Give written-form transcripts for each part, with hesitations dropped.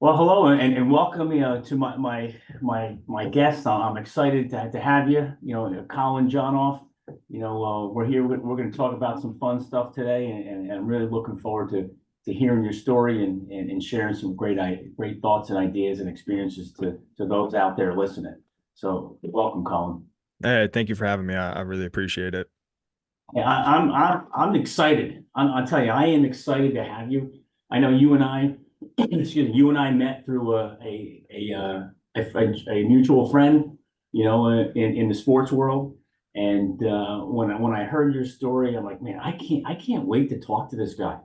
Well, hello and welcome to my guest. I'm excited to have you. Colin Jonov. We're here. We're going to talk about some fun stuff today, and I'm really looking forward to hearing your story and sharing some great thoughts and ideas and experiences to those out there listening. So, welcome, Colin. Hey, thank you for having me. I really appreciate it. Yeah, I'm excited. I'll tell you, I am excited to have you. I know you and I, excuse me, you and I met through a mutual friend, in the sports world. And when I heard your story, I'm like, man, I can't wait to talk to this guy.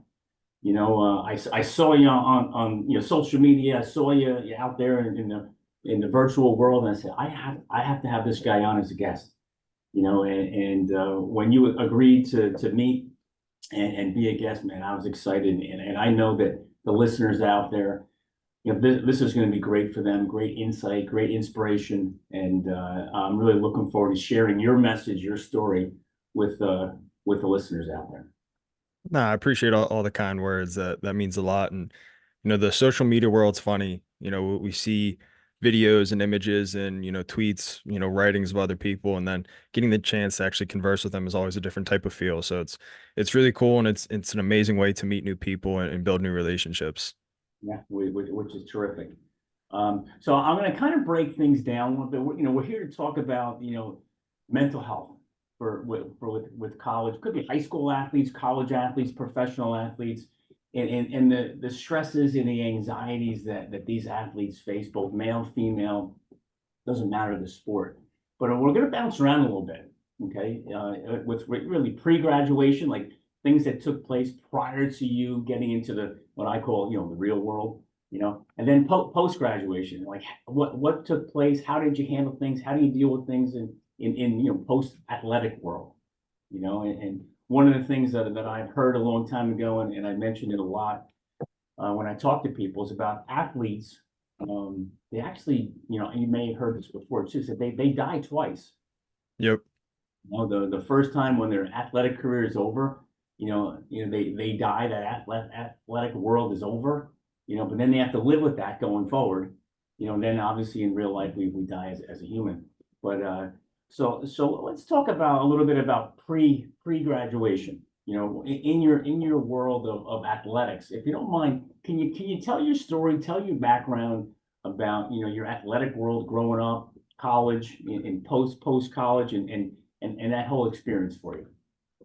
I saw you on social media. I saw you out there in the virtual world, and I said, I have to have this guy on as a guest. And when you agreed to meet and be a guest, man, I was excited, and I know that the listeners out there, this is going to be great for them, great insight, great inspiration, and I'm really looking forward to sharing your message, your story with the listeners out there. No, I appreciate all the kind words. That means a lot. And the social media world's funny. We see videos and images and tweets, writings of other people, and then getting the chance to actually converse with them is always a different type of feel. So it's really cool, and it's an amazing way to meet new people and build new relationships. Yeah, which is terrific. So I'm going to kind of break things down a little bit. We're here to talk about, mental health with college. Could be high school athletes, college athletes, professional athletes, and the stresses and the anxieties that these athletes face, both male, female, doesn't matter the sport. But we're going to bounce around a little bit, okay? With really pre-graduation, like things that took place prior to you getting into the what I call, the real world, and then post-graduation, like what took place, how did you handle things, how do you deal with things in post-athletic world, and one of the things that I've heard a long time ago, and I mentioned it a lot when I talk to people, is about athletes. They actually, you may have heard this before too, said they die twice. Yep. The first time when their athletic career is over, they die, that athletic world is over, but then they have to live with that going forward, and then obviously in real life we die as a human. But so let's talk about a little bit about pre-graduation. In your world of athletics, if you don't mind, can you tell your story, tell your background about your athletic world growing up, college, in post college, and that whole experience for you.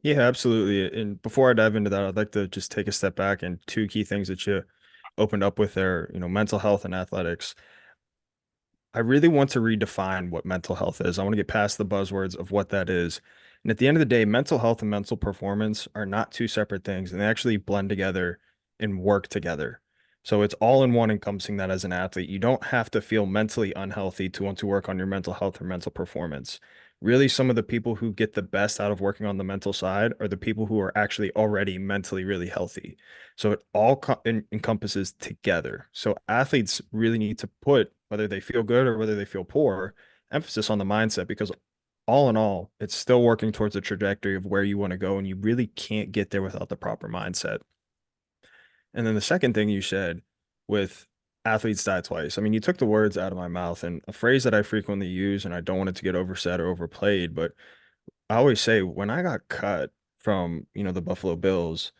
Yeah, absolutely. And before I dive into that, I'd like to just take a step back and two key things that you opened up with there, mental health and athletics. I really want to redefine what mental health is. I want to get past the buzzwords of what that is. And at the end of the day, mental health and mental performance are not two separate things, and they actually blend together and work together. So it's all in one, encompassing that as an athlete. You don't have to feel mentally unhealthy to want to work on your mental health or mental performance. Really, some of the people who get the best out of working on the mental side are the people who are actually already mentally really healthy. So it all encompasses together. So athletes really need to put, whether they feel good or whether they feel poor, emphasis on the mindset, because all in all, it's still working towards the trajectory of where you want to go, and you really can't get there without the proper mindset. And then the second thing you said with athletes die twice. I mean, you took the words out of my mouth, and a phrase that I frequently use, and I don't want it to get oversaid or overplayed, but I always say when I got cut from, the Buffalo Bills,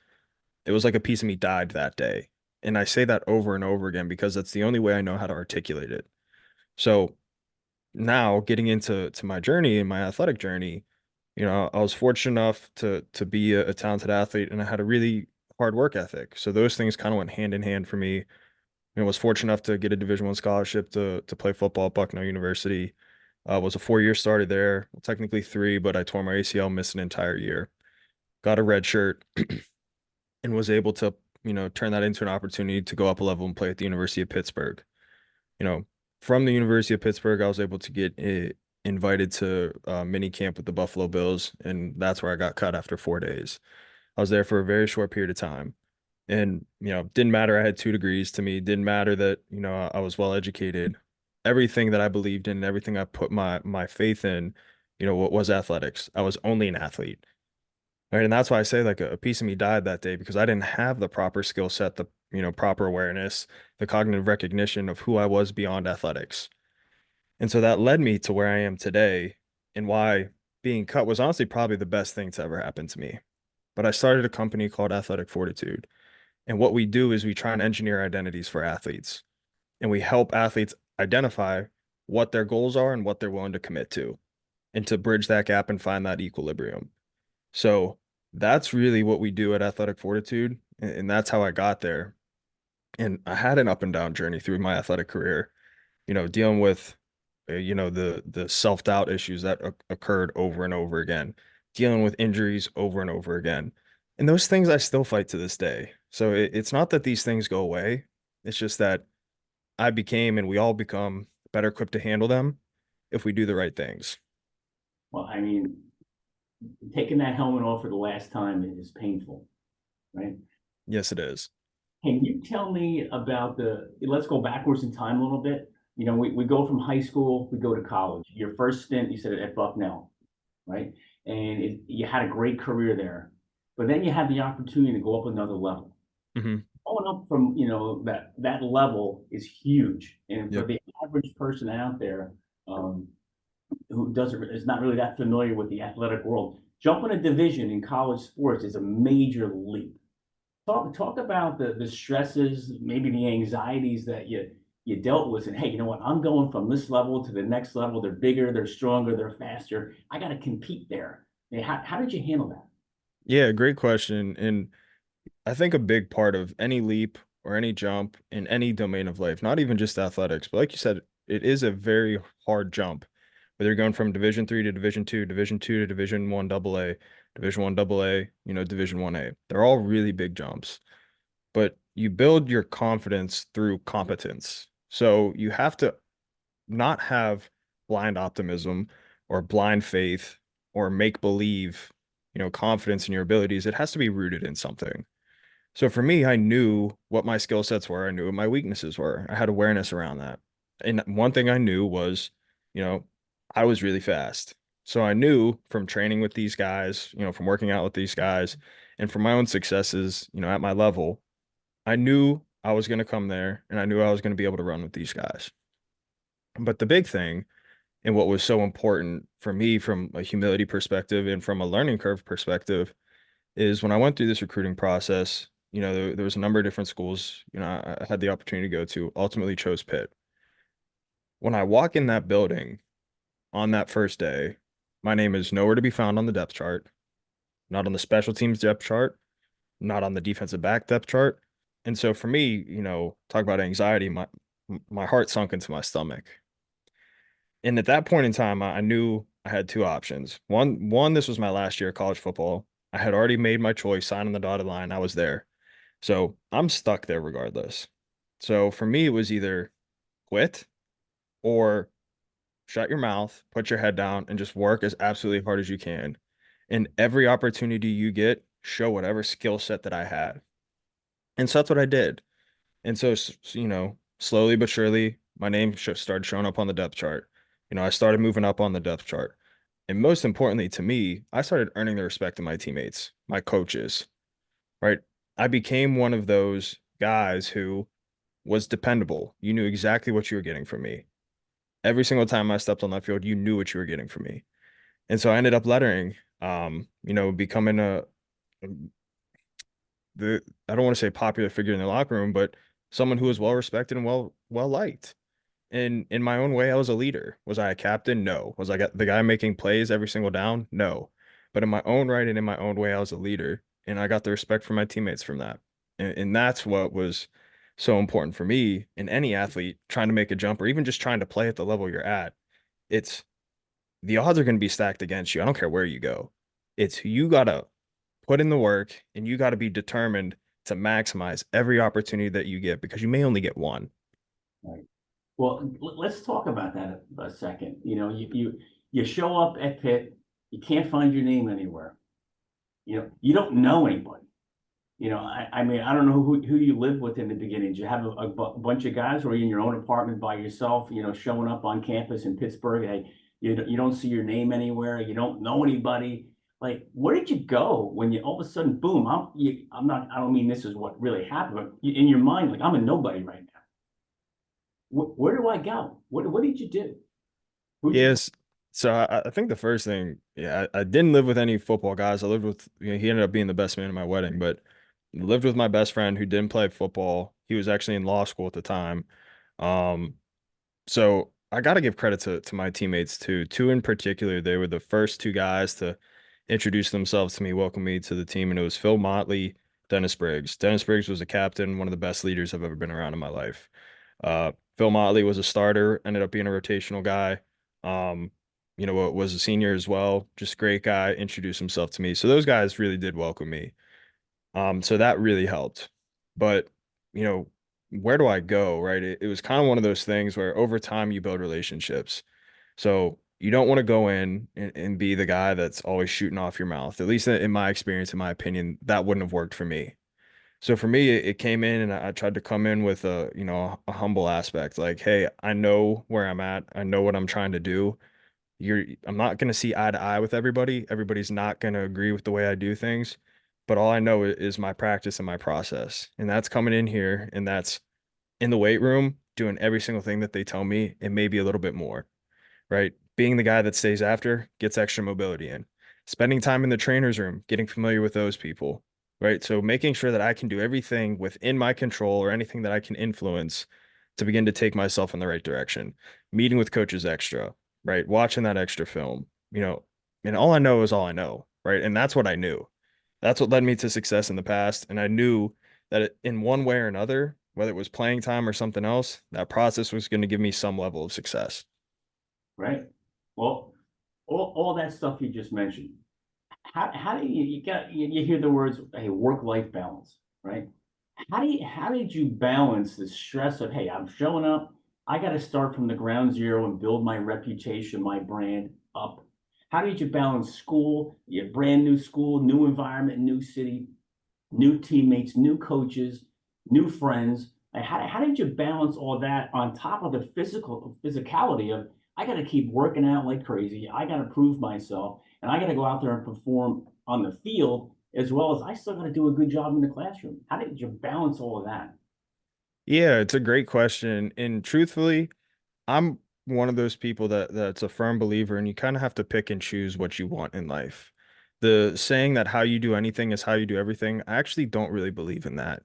it was like a piece of me died that day. And I say that over and over again because that's the only way I know how to articulate it. So now getting into my journey and my athletic journey, I was fortunate enough to be a talented athlete, and I had a really hard work ethic. So those things kind of went hand in hand for me. Was fortunate enough to get a Division I scholarship to play football at Bucknell University. Was a 4 year started there, well, technically three, but I tore my ACL, missed an entire year. Got a red shirt and was able to, turn that into an opportunity to go up a level and play at the University of Pittsburgh. You know, from the University of Pittsburgh, I was able to get invited to mini camp with the Buffalo Bills, and that's where I got cut after 4 days. I was there for a very short period of time. And, didn't matter. I had 2 degrees to me. Didn't matter that, I was well educated. Everything that I believed in, everything I put my faith in, what was athletics. I was only an athlete. Right. And that's why I say like a piece of me died that day because I didn't have the proper skill set, the, proper awareness, the cognitive recognition of who I was beyond athletics. And so that led me to where I am today and why being cut was honestly probably the best thing to ever happen to me. But I started a company called Athletic Fortitude. And what we do is we try and engineer identities for athletes. And we help athletes identify what their goals are and what they're willing to commit to, and to bridge that gap and find that equilibrium. So that's really what we do at Athletic Fortitude. And that's how I got there. And I had an up and down journey through my athletic career, dealing with, the self-doubt issues that occurred over and over again, dealing with injuries over and over again. And those things I still fight to this day. So it's not that these things go away. It's just that I became and we all become better equipped to handle them if we do the right things. Well, I mean, taking that helmet off for the last time is painful, right? Yes, it is. Can you tell me about let's go backwards in time a little bit. We go from high school, we go to college. Your first stint, you said at Bucknell, right? And you had a great career there, but then you had the opportunity to go up another level. Hmm. Going up from, that level is huge. And for Yep. the average person out there, um, who doesn't is not really that familiar with the athletic world, jumping a division in college sports is a major leap. Talk about the stresses, maybe the anxieties that you dealt with, and hey, you know what? I'm going from this level to the next level. They're bigger, they're stronger, they're faster. I got to compete there. How did you handle that? Yeah, great question. And I think a big part of any leap or any jump in any domain of life, not even just athletics, but like you said, it is a very hard jump. Whether you're going from Division 3 to Division 2, Division 2 to Division 1 AA, Division 1 AA, Division 1A. They're all really big jumps. But you build your confidence through competence. So you have to not have blind optimism or blind faith or make believe, confidence in your abilities. It has to be rooted in something. So for me, I knew what my skill sets were. I knew what my weaknesses were. I had awareness around that. And one thing I knew was, you know, I was really fast. So I knew from training with these guys, from working out with these guys and from my own successes, at my level, I knew I was going to come there and I knew I was going to be able to run with these guys. But the big thing and what was so important for me from a humility perspective and from a learning curve perspective is when I went through this recruiting process, there was a number of different schools, I had the opportunity to go to, ultimately chose Pitt. When I walk in that building on that first day, my name is nowhere to be found on the depth chart, not on the special teams depth chart, not on the defensive back depth chart. And so for me, talk about anxiety, my heart sunk into my stomach. And at that point in time, I knew I had two options. One, this was my last year of college football. I had already made my choice, signed on the dotted line. I was there. So I'm stuck there regardless. So for me, it was either quit or shut your mouth, put your head down, and just work as absolutely hard as you can. And every opportunity you get, show whatever skill set that I had. And so that's what I did. And so, slowly but surely, my name started showing up on the depth chart. I started moving up on the depth chart. And most importantly to me, I started earning the respect of my teammates, my coaches, right? I became one of those guys who was dependable. You knew exactly what you were getting from me. Every single time I stepped on that field, you knew what you were getting from me. And so I ended up lettering, becoming the I don't want to say popular figure in the locker room, but someone who was well respected and well liked. And in my own way, I was a leader. Was I a captain? No. Was I the guy making plays every single down? No. But in my own right and in my own way, I was a leader, and I got the respect from my teammates from that. And that's what was so important for me in any athlete trying to make a jump or even just trying to play at the level you're at. It's the odds are going to be stacked against you. I don't care where you go. It's you gotta put in the work and you gotta be determined to maximize every opportunity that you get because you may only get one. Right. Well, let's talk about that a second. You show up at Pitt, you can't find your name anywhere. You don't know anybody. I mean, I don't know who you live with in the beginning. Did you have a bunch of guys, or are you in your own apartment by yourself? Showing up on campus in Pittsburgh. Hey, you don't see your name anywhere. You don't know anybody. like, where did you go when you all of a sudden, boom, I'm not, I don't mean this is what really happened, but in your mind, like, I'm a nobody right now. Where do I go? What did you do? Who'd you, Yes. So I think the first thing, yeah, I didn't live with any football guys. I lived with, he ended up being the best man at my wedding, but lived with my best friend who didn't play football. He was actually in law school at the time. Um, so I got to give credit to my teammates too. Two in particular, they were the first two guys to introduce themselves to me, welcome me to the team, and it was Phil Motley, Dennis Briggs. Dennis Briggs was a captain, one of the best leaders I've ever been around in my life. Phil Motley was a starter, ended up being a rotational guy. Um, was a senior as well, just great guy, introduced himself to me. So those guys really did welcome me. So that really helped. But, you know, where do I go, right? It was kind of one of those things where over time you build relationships. So you don't want to go in and be the guy that's always shooting off your mouth. At least in my experience, in my opinion, that wouldn't have worked for me. So for me, it came in and I tried to come in with a humble aspect. Like, hey, I know where I'm at. I know what I'm trying to do. I'm not going to see eye to eye with everybody. Everybody's not going to agree with the way I do things, but all I know is my practice and my process. And that's coming in here and that's in the weight room doing every single thing that they tell me and maybe a little bit more, right? Being the guy that stays after, gets extra mobility in, spending time in the trainer's room, getting familiar with those people, right? So making sure that I can do everything within my control or anything that I can influence to begin to take myself in the right direction. Meeting with coaches extra, right? Watching that extra film, and all I know is all I know, right? And that's what I knew. That's what led me to success in the past. And I knew that in one way or another, whether it was playing time or something else, that process was going to give me some level of success. right? Well, all that stuff you just mentioned. How do you hear the words, hey, work-life balance, right? How did you balance the stress of, hey, I'm showing up, I got to start from the ground zero and build my reputation, my brand up. How did you balance school, your brand new school, new environment, new city, new teammates, new coaches, new friends? Like, how did you balance all that on top of the physicality of, I got to keep working out like crazy. I got to prove myself and I got to go out there and perform on the field as well as I still got to do a good job in the classroom. How did you balance all of that? Yeah, it's a great question. And truthfully, I'm one of those people that's a firm believer, and you kind of have to pick and choose what you want in life. The saying that how you do anything is how you do everything, I actually don't really believe in that.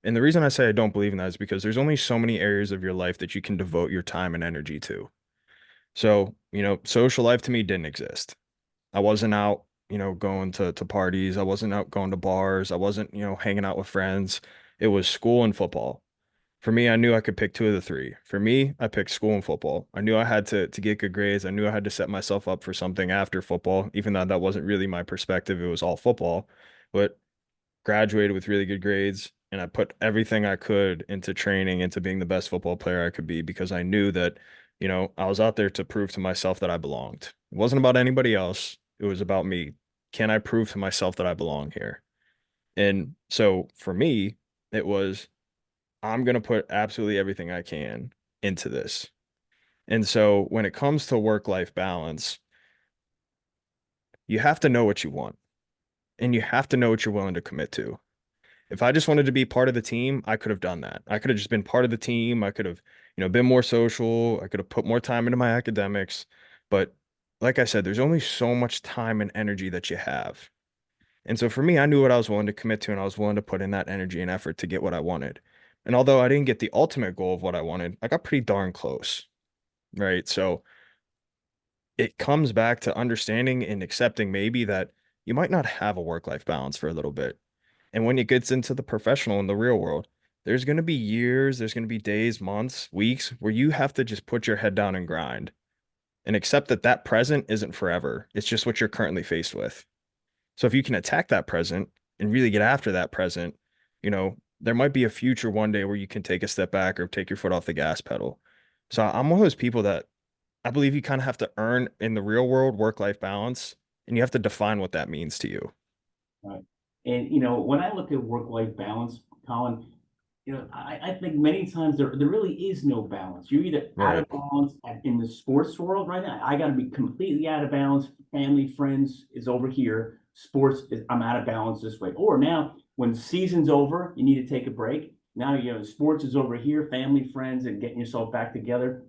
And the reason I say I don't believe in that is because there's only so many areas of your life that you can devote your time and energy to. So, social life to me didn't exist. I wasn't out, going to parties. I wasn't out going to bars. I wasn't, hanging out with friends. It was school and football. For me, I knew I could pick two of the three. For me, I picked school and football. I knew I had to get good grades. I knew I had to set myself up for something after football, even though that wasn't really my perspective. It was all football. But graduated with really good grades, and I put everything I could into training, into being the best football player I could be because I knew that, I was out there to prove to myself that I belonged. It wasn't about anybody else. It was about me. Can I prove to myself that I belong here? And so for me, it was I'm going to put absolutely everything I can into this. And so when it comes to work-life balance, you have to know what you want and you have to know what you're willing to commit to. If I just wanted to be part of the team, I could have done that. I could have just been part of the team. I could have, been more social. I could have put more time into my academics. But like I said, there's only so much time and energy that you have. And so for me, I knew what I was willing to commit to, and I was willing to put in that energy and effort to get what I wanted. And although I didn't get the ultimate goal of what I wanted, I got pretty darn close, right? So it comes back to understanding and accepting maybe that you might not have a work-life balance for a little bit. And when it gets into the professional and the real world, there's going to be years, there's going to be days, months, weeks where you have to just put your head down and grind and accept that that present isn't forever. It's just what you're currently faced with. So if you can attack that present and really get after that present, there might be a future one day where you can take a step back or take your foot off the gas pedal. So I'm one of those people that I believe you kind of have to earn in the real world work-life balance, and you have to define what that means to you. Right. And when I look at work-life balance, Colin, I think many times there really is no balance. You're either out Right. of balance in the sports world right now. I got to be completely out of balance. Family, friends is over here. Sports is I'm out of balance this way. Or now when season's over, you need to take a break. Now sports is over here. Family, friends, and getting yourself back together.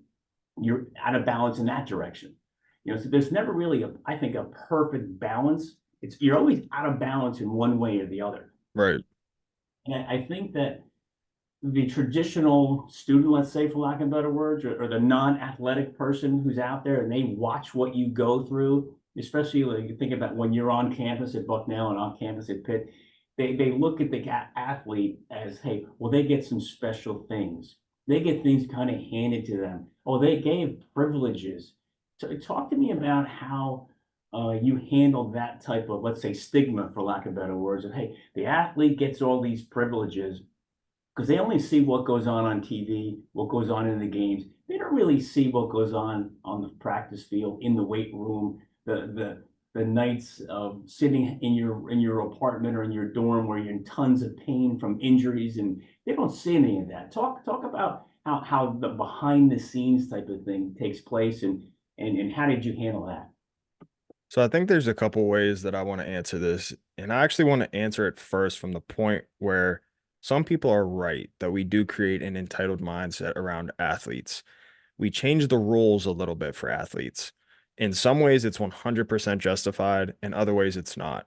You're out of balance in that direction. So there's never really I think a perfect balance. You're always out of balance in one way or the other. Right. And I think that the traditional student, let's say, for lack of better words, or the non-athletic person who's out there and they watch what you go through, especially when you think about when you're on campus at Bucknell and on campus at Pitt, they look at the athlete as, hey, well, they get some special things. They get things kind of handed to them. Oh, they gave privileges. So talk to me about how you handle that type of, let's say, stigma, for lack of better words, of, hey, the athlete gets all these privileges because they only see what goes on TV, what goes on in the games. They don't really see what goes on the practice field, in the weight room, the nights of sitting in your apartment or in your dorm where you're in tons of pain from injuries, and they don't see any of that. Talk about how the behind the scenes type of thing takes place, and how did you handle that? So I think there's a couple ways that I want to answer this. And I actually want to answer it first from the point where some people are right that we do create an entitled mindset around athletes. We change the rules a little bit for athletes. In some ways, it's 100% justified, in other ways, it's not.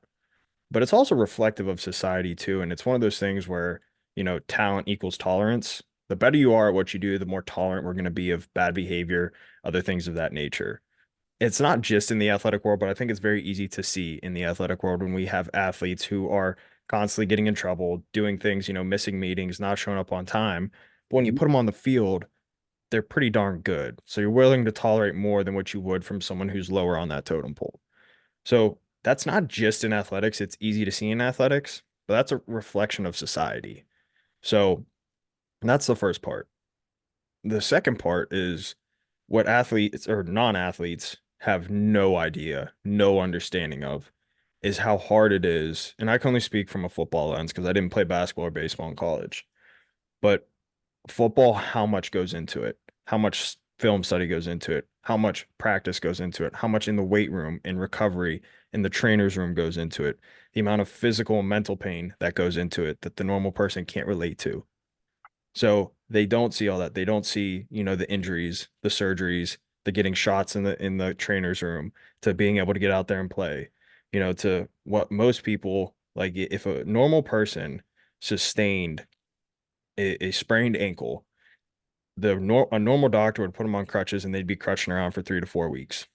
But it's also reflective of society too. And it's one of those things where, talent equals tolerance. The better you are at what you do, the more tolerant we're going to be of bad behavior, other things of that nature. It's not just in the athletic world, but I think it's very easy to see in the athletic world when we have athletes who are constantly getting in trouble, doing things, missing meetings, not showing up on time. But when you Mhm. put them on the field, they're pretty darn good. So you're willing to tolerate more than what you would from someone who's lower on that totem pole. So that's not just in athletics. It's easy to see in athletics, but that's a reflection of society. So that's the first part. The second part is what athletes or non-athletes have no idea, no understanding of is how hard it is. And I can only speak from a football lens because I didn't play basketball or baseball in college. But football, how much goes into it? How much film study goes into it? How much practice goes into it? How much in the weight room, in recovery, in the trainer's room goes into it? The amount of physical and mental pain that goes into it that the normal person can't relate to. So they don't see all that. They don't see, the injuries, the surgeries, the getting shots in the trainer's room, to being able to get out there and play, to what most people like. If a normal person sustained a sprained ankle, a normal doctor would put them on crutches and they'd be crutching around for 3 to 4 weeks.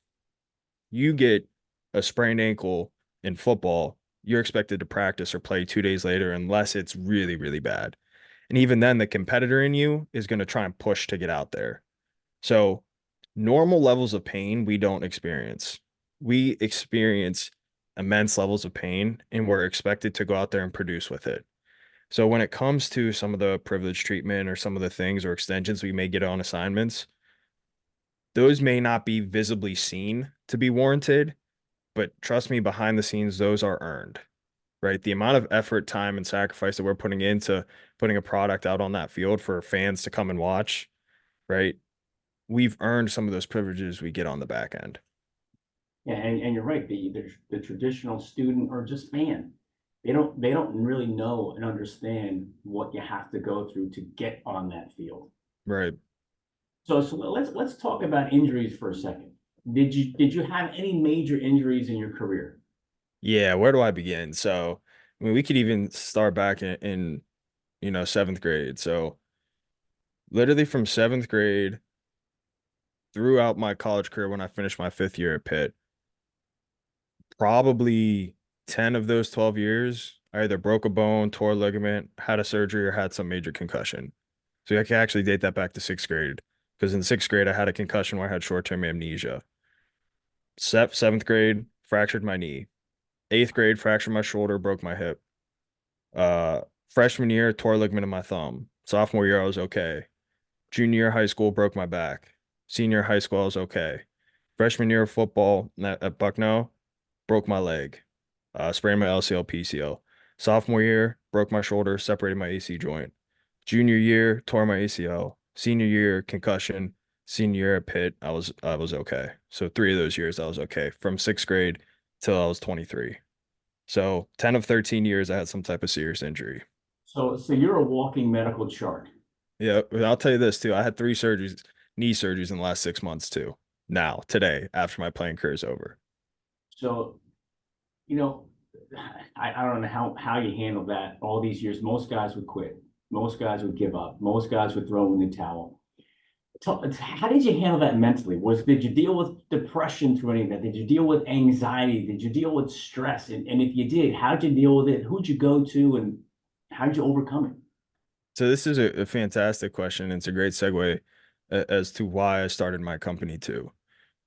You get a sprained ankle in football, you're expected to practice or play 2 days later unless it's really, really bad. And even then, the competitor in you is going to try and push to get out there. So, normal levels of pain we don't experience. We experience immense levels of pain, and we're expected to go out there and produce with it. So, when it comes to some of the privilege treatment or some of the things or extensions we may get on assignments, those may not be visibly seen to be warranted, but trust me, behind the scenes, those are earned, right? The amount of effort, time, and sacrifice that we're putting into putting a product out on that field for fans to come and watch, right? We've earned some of those privileges we get on the back end. Yeah, and you're right. The traditional student or just fan, they don't really know and understand what you have to go through to get on that field. Right. So let's talk about injuries for a second. Did you have any major injuries in your career? Yeah, where do I begin? So, I mean, we could even start back in seventh grade. So, literally from seventh grade throughout my college career when I finished my 5th year at Pitt, probably 10 of those 12 years, I either broke a bone, tore a ligament, had a surgery, or had some major concussion. So I can actually date that back to 6th grade because in 6th grade, I had a concussion where I had short-term amnesia. 7th grade, fractured my knee. 8th grade, fractured my shoulder, broke my hip. Uh, Freshman year, tore a ligament in my thumb. Sophomore year, I was okay. Junior year of high school, broke my back. Senior year of high school, I was okay. Freshman year of football at Bucknell, broke my leg. Sprained my LCL, PCL. Sophomore year, broke my shoulder, separated my AC joint. Junior year, tore my ACL. Senior year, concussion. Senior year at Pitt, I was okay. So 3 of those years I was okay from sixth grade till I was 23. So 10 of 13 years I had some type of serious injury. So you're a walking medical chart. Yeah, I'll tell you this too. I had 3 surgeries, knee surgeries in the last 6 months too. Now, today, after my playing career is over. So, you know, I don't know how you handle that all these years. Most guys would quit. Most guys would give up. Most guys would throw in the towel. How did you handle that mentally? Did you deal with depression through any of that? Did you deal with anxiety? Did you deal with stress? And if you did, how'd you deal with it? Who'd you go to and how'd you overcome it? So this is a fantastic question. It's a great segue as to why I started my company too.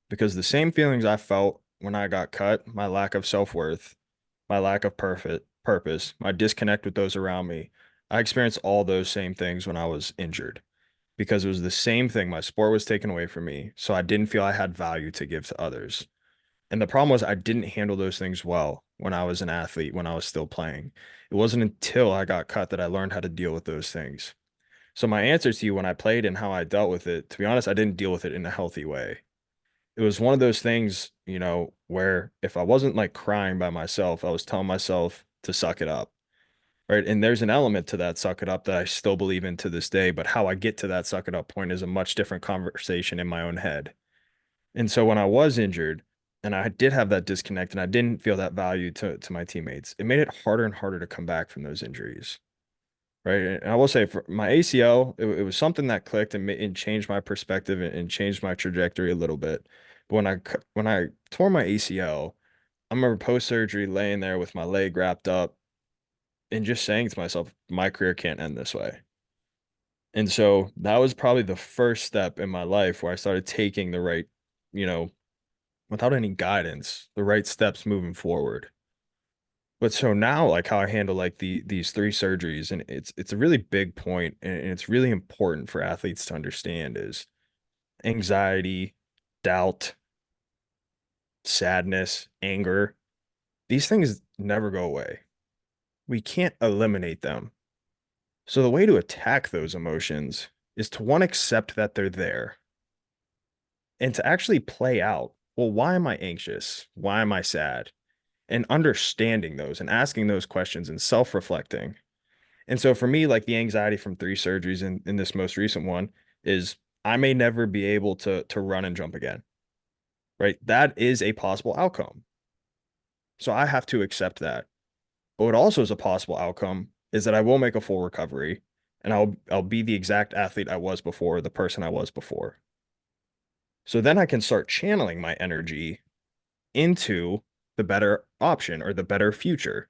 Because the same feelings I felt when I got cut, my lack of self-worth, my lack of perfect purpose, my disconnect with those around me, I experienced all those same things when I was injured because it was the same thing. My sport was taken away from me, so I didn't feel I had value to give to others. And the problem was I didn't handle those things well when I was an athlete, when I was still playing. It wasn't until I got cut that I learned how to deal with those things. So my answer to you when I played and how I dealt with it, to be honest, I didn't deal with it in a healthy way. It was one of those things, where if I wasn't like crying by myself, I was telling myself to suck it up. Right. And there's an element to that suck it up that I still believe in to this day. But how I get to that suck it up point is a much different conversation in my own head. And so when I was injured and I did have that disconnect and I didn't feel that value to my teammates, it made it harder and harder to come back from those injuries. Right. And I will say for my ACL, it was something that clicked and changed my perspective and changed my trajectory a little bit. But when I tore my ACL, I remember post surgery laying there with my leg wrapped up and just saying to myself, my career can't end this way. And so that was probably the first step in my life where I started taking the right, you know, without any guidance, the right steps moving forward. But so now, like how I handle like these 3 surgeries, and it's a really big point, and it's really important for athletes to understand is anxiety, doubt, sadness, anger. These things never go away. We can't eliminate them. So the way to attack those emotions is to one, accept that they're there and to actually play out, well, why am I anxious? Why am I sad? And understanding those and asking those questions and self-reflecting. And so for me, like the anxiety from 3 surgeries in this most recent one is I may never be able to run and jump again. Right? That is a possible outcome. So I have to accept that. But what also is a possible outcome is that I will make a full recovery and I'll be the exact athlete I was before, the person I was before. So then I can start channeling my energy into the better option or the better future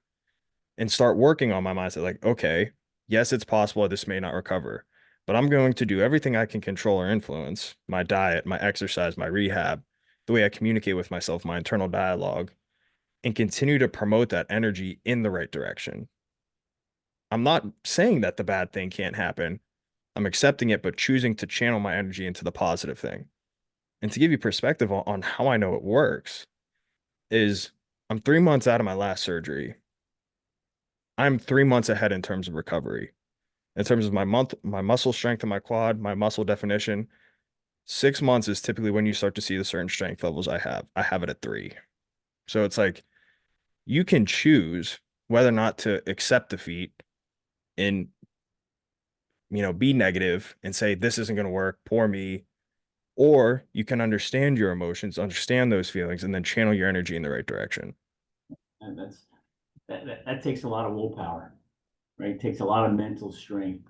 and start working on my mindset like, okay, yes, it's possible this may not recover, but I'm going to do everything I can control or influence, my diet, my exercise, my rehab, the way I communicate with myself, my internal dialogue, and continue to promote that energy in the right direction. I'm not saying that the bad thing can't happen. I'm accepting it, but choosing to channel my energy into the positive thing. And to give you perspective on how I know it works is I'm 3 months out of my last surgery. I'm 3 months ahead in terms of recovery. In terms of my muscle strength in my quad, my muscle definition, 6 months is typically when you start to see the certain strength levels I have. I have it at 3. So it's like you can choose whether or not to accept defeat and be negative and say this isn't going to work, poor me, or you can understand your emotions, understand those feelings, and then channel your energy in the right direction. And that takes a lot of willpower, right? It takes a lot of mental strength.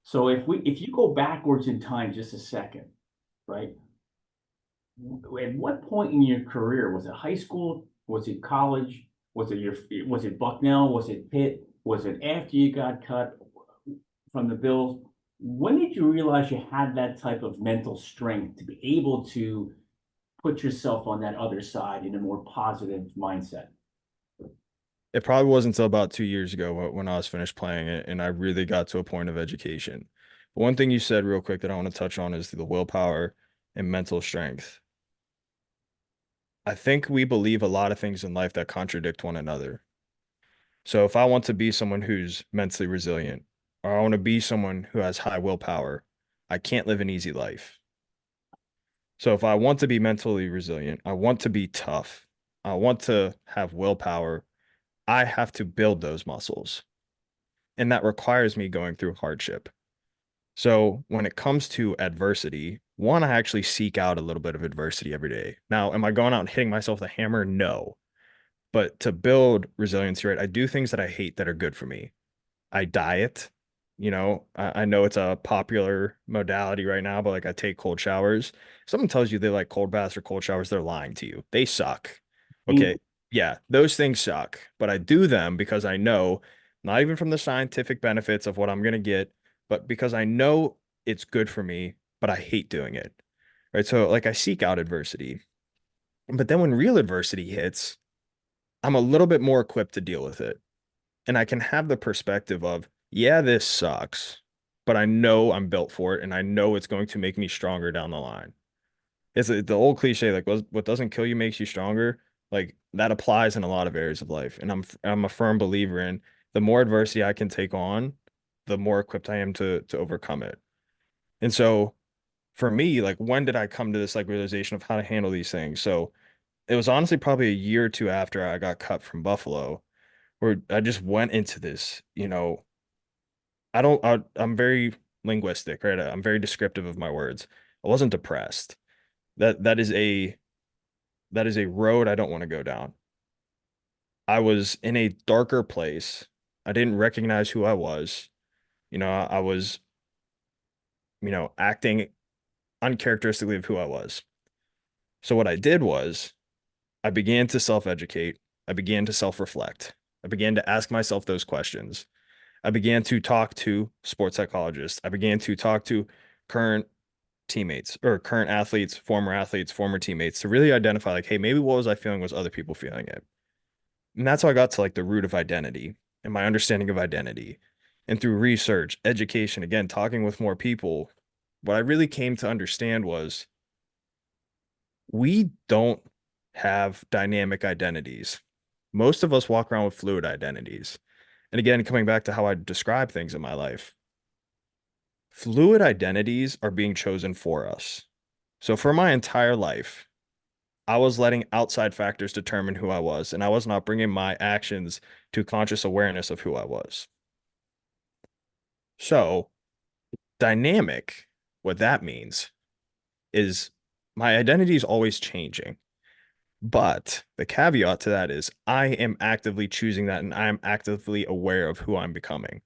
So if you go backwards in time just a second, right? At what point in your career was it high school? Was it college? Was it Bucknell? Was it Pitt? Was it after you got cut from the Bills? When did you realize you had that type of mental strength to be able to put yourself on that other side in a more positive mindset? It probably wasn't until about 2 years ago when I was finished playing it and I really got to a point of education. But one thing you said real quick that I want to touch on is the willpower and mental strength. I think we believe a lot of things in life that contradict one another. So if I want to be someone who's mentally resilient, or I want to be someone who has high willpower, I can't live an easy life. So if I want to be mentally resilient, I want to be tough, I want to have willpower, I have to build those muscles. And that requires me going through hardship. So when it comes to adversity, one, I actually seek out a little bit of adversity every day. Now, am I going out and hitting myself with a hammer? No. But to build resiliency, right, I do things that I hate that are good for me. I diet. I know it's a popular modality right now, but like I take cold showers. Someone tells you they like cold baths or cold showers, they're lying to you. They suck. Okay. Painful. Yeah, those things suck, but I do them because I know, not even from the scientific benefits of what I'm going to get, but because I know it's good for me, but I hate doing it. Right. So like I seek out adversity. But then when real adversity hits, I'm a little bit more equipped to deal with it. And I can have the perspective of, yeah, this sucks, but I know I'm built for it and I know it's going to make me stronger down the line. It's the old cliche, like what doesn't kill you makes you stronger. Like that applies in a lot of areas of life. And I'm a firm believer in the more adversity I can take on, the more equipped I am to overcome it. And so for me, like when did I come to this like realization of how to handle these things? So it was honestly probably a year or two after I got cut from Buffalo, where I just went into this, I'm very linguistic, right? I'm very descriptive of my words. I wasn't depressed. That is a road I don't want to go down. I was in a darker place. I didn't recognize who I was. I was, acting uncharacteristically of who I was. So what I did was I began to self-educate. I began to self-reflect. I began to ask myself those questions. I began to talk to sports psychologists. I began to talk to current teammates or current athletes, former teammates to really identify like, hey, maybe what was I feeling was other people feeling it. And that's how I got to like the root of identity and my understanding of identity. And through research, education, again, talking with more people, what I really came to understand was we don't have dynamic identities. Most of us walk around with fluid identities. And again, coming back to how I describe things in my life, fluid identities are being chosen for us. So for my entire life, I was letting outside factors determine who I was, and I was not bringing my actions to conscious awareness of who I was. So, dynamic, what that means is my identity is always changing. But the caveat to that is I am actively choosing that and I am actively aware of who I'm becoming.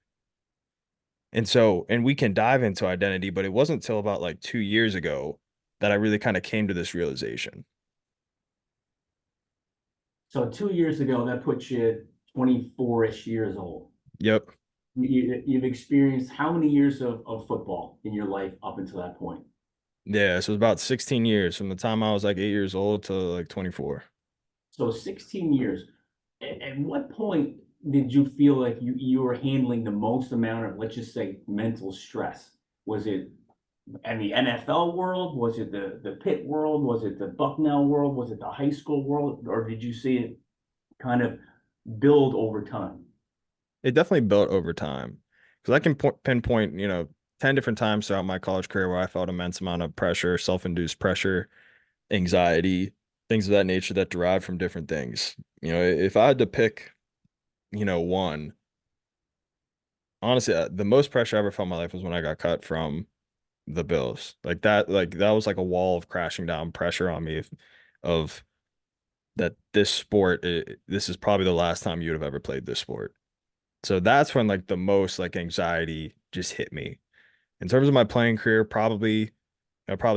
And we can dive into identity, but it wasn't until about like 2 years ago that I really kind of came to this realization. So 2 years ago, that puts you 24-ish years old. Yep. You've experienced how many years of football in your life up until that point? Yeah. So it was about 16 years from the time I was like 8 years old to like 24. So 16 years. At what point did you feel like you were handling the most amount of, let's just say, mental stress? Was it in the NFL world? Was it the pit world? Was it the Bucknell world? Was it the high school world? Or did you see it kind of build over time? It definitely built over time because I can pinpoint, 10 different times throughout my college career where I felt immense amount of pressure, self-induced pressure, anxiety, things of that nature that derive from different things. If I had to pick, one, honestly, the most pressure I ever felt in my life was when I got cut from the Bills. Like that was like a wall of crashing down pressure on me of that this sport, this is probably the last time you would have ever played this sport. So that's when like the most like anxiety just hit me. In terms of my playing career, I probably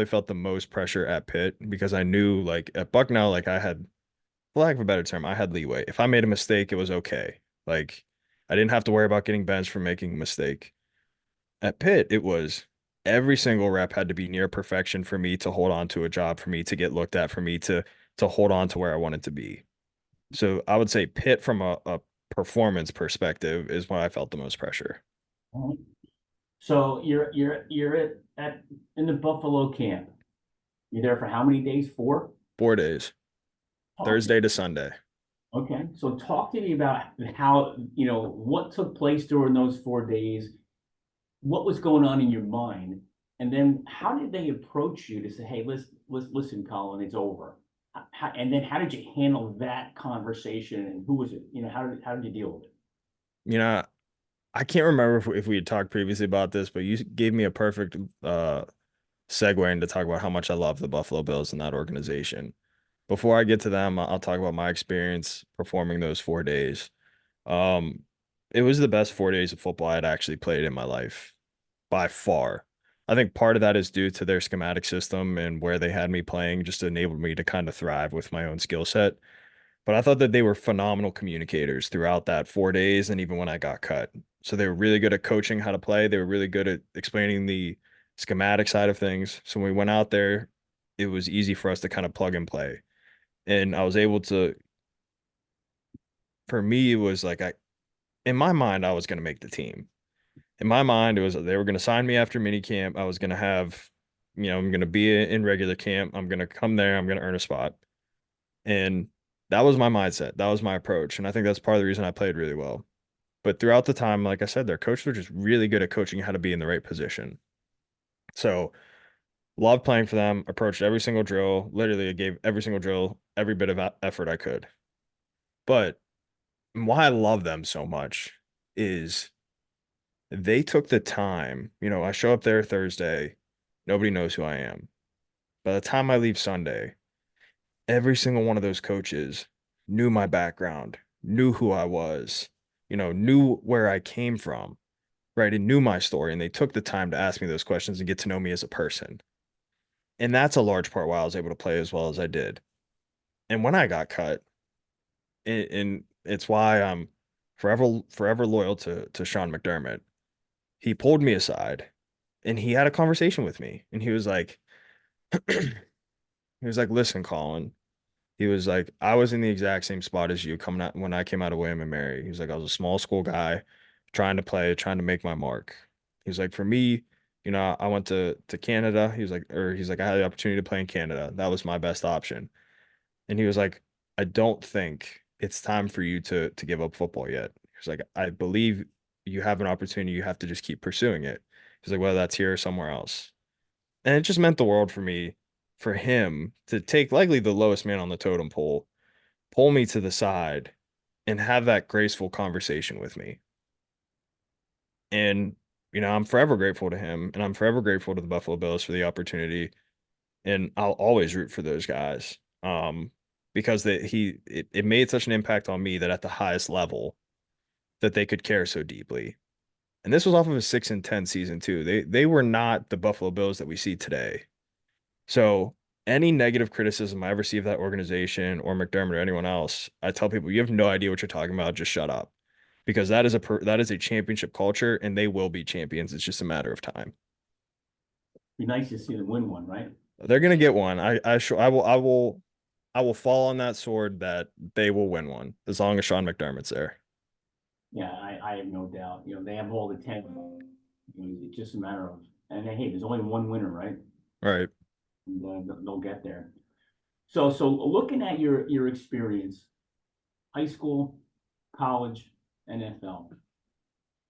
felt the most pressure at Pitt because I knew like at Bucknell, like I had, for lack of a better term, I had leeway. If I made a mistake, it was okay. Like I didn't have to worry about getting benched for making a mistake. At Pitt, it was every single rep had to be near perfection for me to hold on to a job, for me to get looked at, for me to hold on to where I wanted to be. So I would say Pitt from a performance perspective is when I felt the most pressure. All right. So you're at in the Buffalo camp. You're there for how many days? 4? 4 days, Talk to Thursday to Sunday. Okay, so talk to me about how, what took place during those 4 days. what was going on in your mind? And then how did they approach you to say, hey, let's listen, Colin, it's over. And then how did you handle that conversation and who was it? How did you deal with it? You know, I can't remember if we had talked previously about this, but you gave me a perfect segue into talk about how much I love the Buffalo Bills and that organization. Before I get to them, I'll talk about my experience performing those 4 days. Um, it was the best 4 days of football I'd actually played in my life by far. I think part of that is due to their schematic system and where they had me playing just enabled me to kind of thrive with my own skill set. But I thought that they were phenomenal communicators throughout that 4 days and even when I got cut. So they were really good at coaching how to play. They were really good at explaining the schematic side of things. So when we went out there, it was easy for us to kind of plug and play. And I was able to, for me, it was like in my mind, I was going to make the team. In my mind, it was they were going to sign me after mini camp. I was going to have, I'm going to be in regular camp. I'm going to come there. I'm going to earn a spot. And that was my mindset. That was my approach. And I think that's part of the reason I played really well. But throughout the time, like I said, their coaches were just really good at coaching how to be in the right position. So loved playing for them, approached every single drill. Literally, I gave every single drill every bit of effort I could. But why I love them so much is they took the time. I show up there Thursday, nobody knows who I am. By the time I leave Sunday, every single one of those coaches knew my background, knew who I was, knew where I came from, right? And knew my story. And they took the time to ask me those questions and get to know me as a person. And that's a large part why I was able to play as well as I did. And when I got cut, and it's why I'm forever loyal to Sean McDermott. He pulled me aside and he had a conversation with me. And he was like, listen, Colin. He was like, I was in the exact same spot as you coming out when I came out of William and Mary. He was like, I was a small school guy trying to play, trying to make my mark. He was like, for me, I went to Canada. He's like, I had the opportunity to play in Canada. That was my best option. And he was like, I don't think it's time for you to give up football yet. He was like, I believe you have an opportunity. You have to just keep pursuing it. He's like, whether that's here or somewhere else. And it just meant the world for me, for him to take likely the lowest man on the totem pole, pull me to the side, and have that graceful conversation with me. And, I'm forever grateful to him, and I'm forever grateful to the Buffalo Bills for the opportunity. And I'll always root for those guys. Because it made such an impact on me that at the highest level that they could care so deeply. And this was off of a 6-10 season too. They were not the Buffalo Bills that we see today. So any negative criticism I ever see of that organization or McDermott or anyone else, I tell people you have no idea what you're talking about. Just shut up, because that is a championship culture, and they will be champions. It's just a matter of time. Be nice to see them win one, right? They're gonna get one. I will fall on that sword that they will win one as long as Sean McDermott's there. Yeah, I have no doubt. They have all the talent. It's just a matter of, and hey, there's only one winner, right? Right. And they'll get there. So looking at your experience, high school, college, NFL,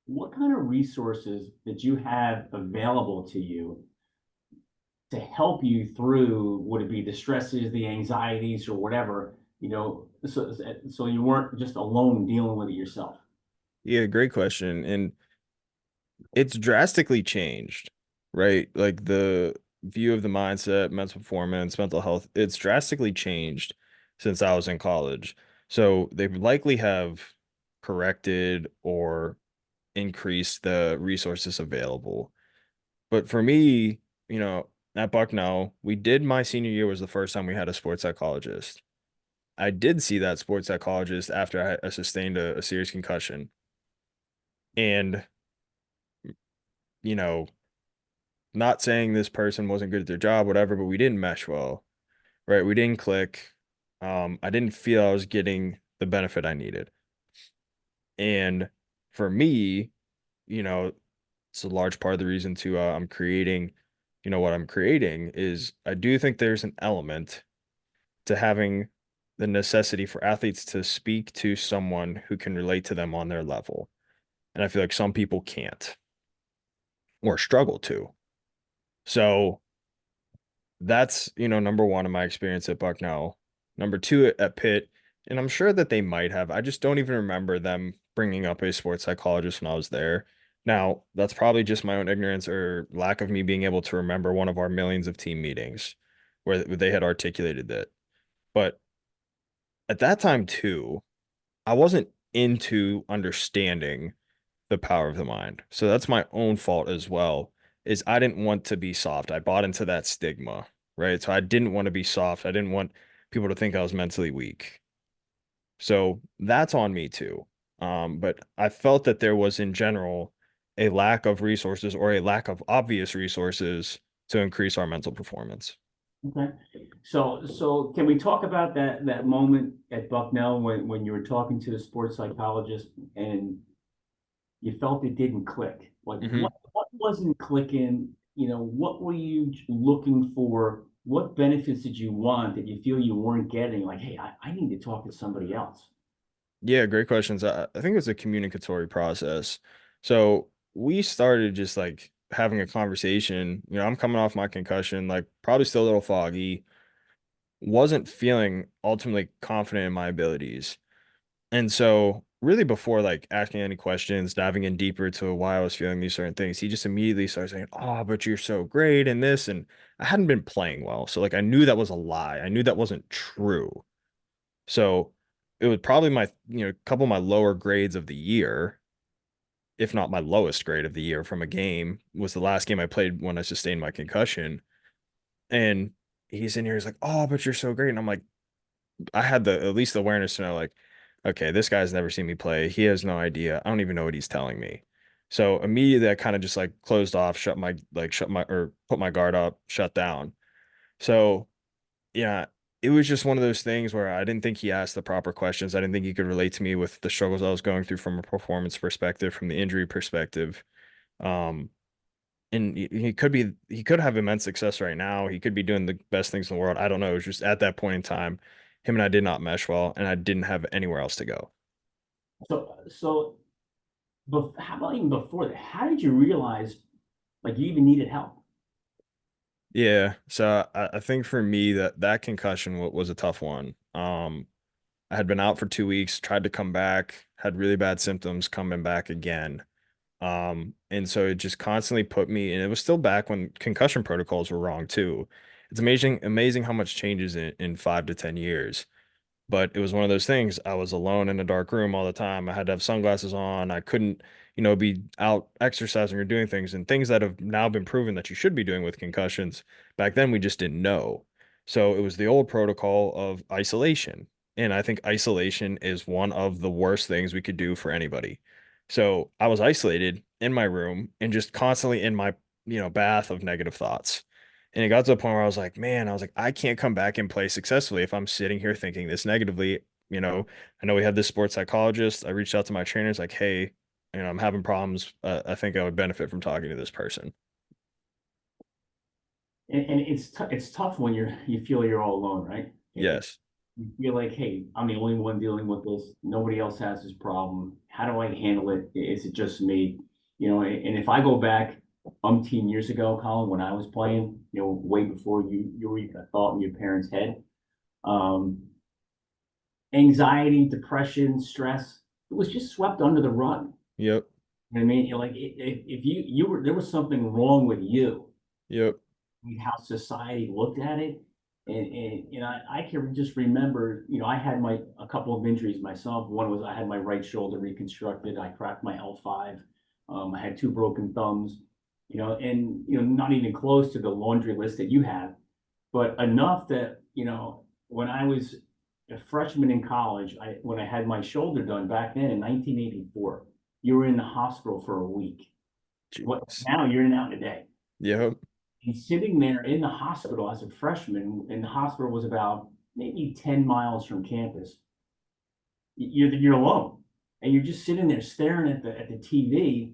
what kind of resources did you have available to you to help you through, would it be the stresses, the anxieties, or whatever, so you weren't just alone dealing with it yourself? Yeah, great question. And it's drastically changed, right? Like the view of the mindset, mental performance, mental health, it's drastically changed since I was in college. So they likely have corrected or increased the resources available. But for me, at Bucknell, we did my senior year was the first time we had a sports psychologist. I did see that sports psychologist after I sustained a serious concussion. And, you know, not saying this person wasn't good at their job, whatever, but we didn't mesh well, right? We didn't click. I didn't feel I was getting the benefit I needed. And for me, you know, it's a large part of the reason to I'm creating, what I'm creating is I do think there's an element to having the necessity for athletes to speak to someone who can relate to them on their level. And I feel like some people can't. or struggle to. So that's, number one in my experience at Bucknell. Number two at Pitt, and I'm sure that they might have. I just don't even remember them bringing up a sports psychologist when I was there. Now, that's probably just my own ignorance or lack of me being able to remember one of our millions of team meetings where they had articulated that. But at that time, too, I wasn't into understanding the power of the mind. So that's my own fault as well, is I didn't want to be soft. I bought into that stigma, right? So I didn't want to be soft. I didn't want people to think I was mentally weak. So that's on me too. But I felt that there was in general a lack of resources or a lack of obvious resources to increase our mental performance. Okay. So can we talk about that moment at Bucknell when you were talking to the sports psychologist and you felt it didn't click? Like Hmm. what wasn't clicking? What were you looking for? What benefits did you want that you feel you weren't getting? Like, hey, I need to talk to somebody else. Yeah, great questions. I think it's a communicatory process. So we started just like having a conversation. I'm coming off my concussion, like probably still a little foggy, wasn't feeling ultimately confident in my abilities. And so really before like asking any questions, diving in deeper to why I was feeling these certain things, he just immediately started saying, "Oh, but you're so great in this." And I hadn't been playing well. So like I knew that was a lie. I knew that wasn't true. So it was probably my, couple of my lower grades of the year, if not my lowest grade of the year from a game, was the last game I played when I sustained my concussion. And he's in here, he's like, "Oh, but you're so great." And I'm like, I had the at least the awareness to know, like, okay, this guy's never seen me play. He has no idea. I don't even know what he's telling me. So immediately I kind of just like closed off, or put my guard up, shut down. So yeah, it was just one of those things where I didn't think he asked the proper questions. I didn't think he could relate to me with the struggles I was going through from a performance perspective, from the injury perspective. Um, and he could have immense success right now. He could be doing the best things in the world. I don't know. It was just at that point in time, him and I did not mesh well, and I didn't have anywhere else to go. So, but how about even before that? How did you realize like you even needed help? Yeah, so I think for me that concussion was a tough one. I had been out for 2 weeks, tried to come back, had really bad symptoms coming back again. And so it just constantly put me, and it was still back when concussion protocols were wrong too. It's amazing how much changes in 5 to 10 years. But it was one of those things. I was alone in a dark room all the time. I had to have sunglasses on. I couldn't, be out exercising or doing things and things that have now been proven that you should be doing with concussions. Back then, we just didn't know. So it was the old protocol of isolation. And I think isolation is one of the worst things we could do for anybody. So I was isolated in my room and just constantly in my, bath of negative thoughts. And it got to a point where I was like, man, I can't come back and play successfully if I'm sitting here thinking this negatively. I know we have this sports psychologist. I reached out to my trainers, like, hey, I'm having problems. I think I would benefit from talking to this person. And it's tough when you feel you're all alone, right? Yes. You feel like, hey, I'm the only one dealing with this. Nobody else has this problem. How do I handle it? Is it just me? And if I go back umpteen years ago, Colin, when I was playing, way before you were even a thought in your parents' head, um, anxiety, depression, stress, it was just swept under the rug. Yep. You know what I mean? You're like, if you were there was something wrong with you, Yep. how society looked at it. And I can just remember, I had a couple of injuries myself. One was I had my right shoulder reconstructed. I cracked my L5. I had two broken thumbs, and not even close to the laundry list that you have, but enough that, when I was a freshman in college, when I had my shoulder done back then in 1984, you were in the hospital for a week. What Jeez. now you're in out today. Yep. And sitting there in the hospital as a freshman, and the hospital was about maybe 10 miles from campus. You're alone, and you're just sitting there staring at the TV.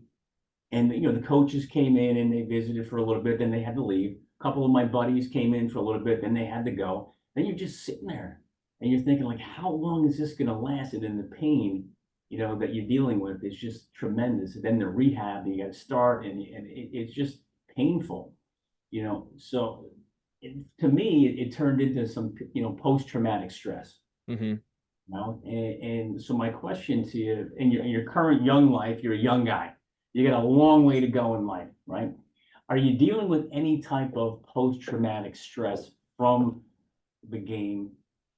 And the coaches came in and they visited for a little bit, then they had to leave. A couple of my buddies came in for a little bit, then they had to go. Then you're just sitting there and you're thinking like, how long is this going to last? And then the pain. that you're dealing with is just tremendous. And then the rehab, you got to start, and it's just painful, So to me, it turned into some, post-traumatic stress. Hmm. And so my question to you, in your current young life, you're a young guy. You got a long way to go in life, right? Are you dealing with any type of post-traumatic stress from the game,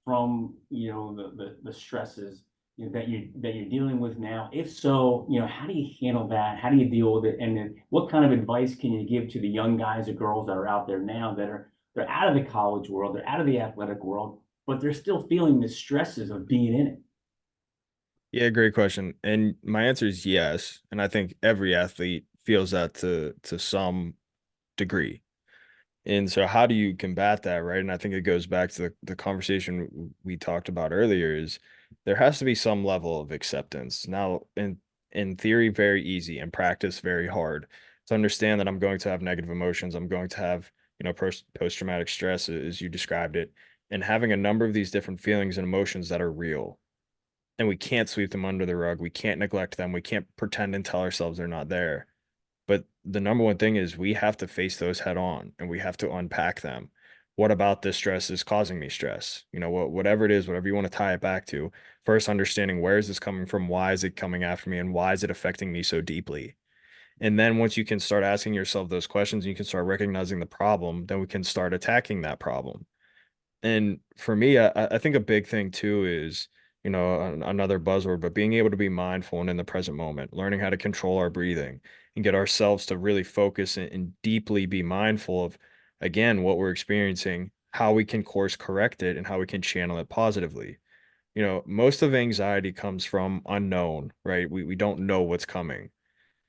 from the stresses that you're dealing with now? If so, how do you handle that? How do you deal with it? And then what kind of advice can you give to the young guys or girls that are out there now they're out of the college world, they're out of the athletic world, but they're still feeling the stresses of being in it? Yeah, great question. And my answer is yes. And I think every athlete feels that to some degree. And so how do you combat that, right? And I think it goes back to the conversation we talked about earlier is there has to be some level of acceptance. Now, in theory, very easy, in practice, very hard to understand that I'm going to have negative emotions. I'm going to have, post-traumatic stress as you described it, and having a number of these different feelings and emotions that are real. And we can't sweep them under the rug. We can't neglect them. We can't pretend and tell ourselves they're not there. But the number one thing is we have to face those head on and we have to unpack them. What about this stress is causing me stress? Whatever it is, whatever you want to tie it back to, first understanding where is this coming from? Why is it coming after me? And why is it affecting me so deeply? And then once you can start asking yourself those questions, you can start recognizing the problem, then we can start attacking that problem. And for me, I think a big thing too is, another buzzword, but being able to be mindful and in the present moment, learning how to control our breathing and get ourselves to really focus and deeply be mindful of, again, what we're experiencing, how we can course correct it, and how we can channel it positively. Most of anxiety comes from unknown, right? We don't know what's coming.